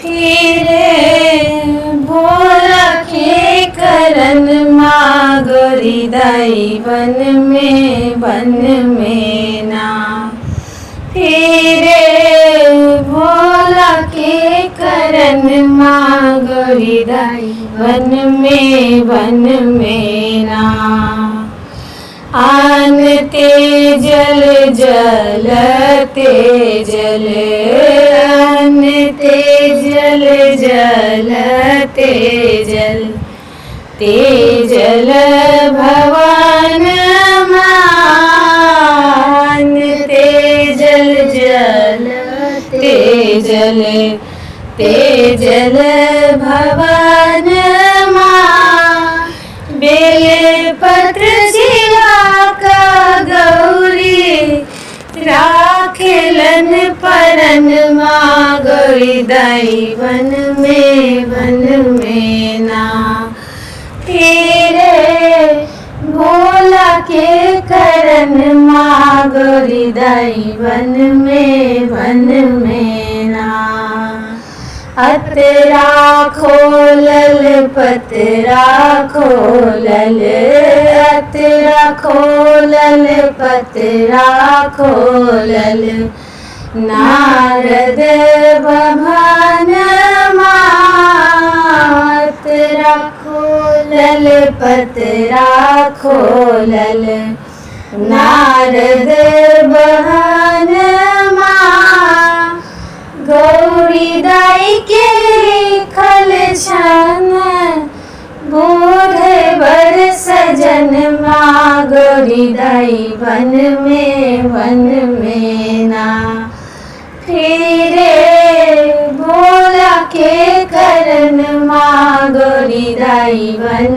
फिरे भोला के करन माँ गोरी दाई वन में ना। फिरे भोला के करन माँ गोरी दाई वन में ना। आनते जल जलते जल आनते जल जलते जल तेजल भवन मान तेजल जल तेजल तेजल भवन मान बेल पत्र जिला का गौरी राखेलन परन माँ गौरी दाई वन में ना। फिरे भोला के करन माँ गौरी दाई वन में ना। अतरा खोलल पतरा खोलल अतरा खोलल पतरा खोलल नारद भवन अतरा खोलल पतरा खोलल नारद भवन गौरी दाई के लिखल छन बूढ़े बर सजन माँ गौरी दाई वन में ना। फिरे भोला के करन माँ गौरी दाई वन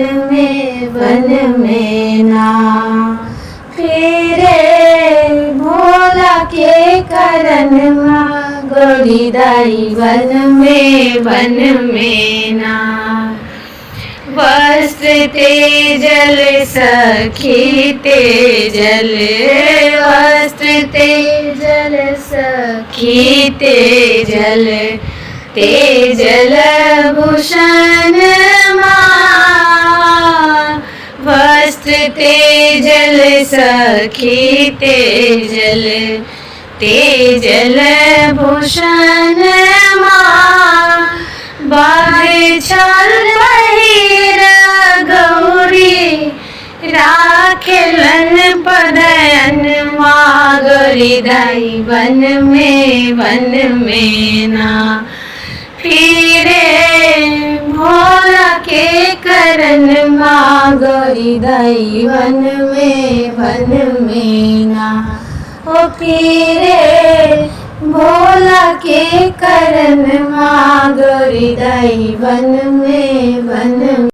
में ना। फिरे भोला के करन माँ गौरी दाई वन में ना। वस्त्र तेजल सखी तेजल वस्त्र तेजल सखी तेजल तेजल भूषण माँ वस्त्र तेजल सखी तेजल तेजल भूषण माँ बाढ़ छल पहिर गौरी राखेलन पदयन माँ गौरी दाई वन में ना। फिरे भोला के करन माँ गौरी दाई वन में ना। ओ फिरे भोला के करन माँ गौरी दाई वन में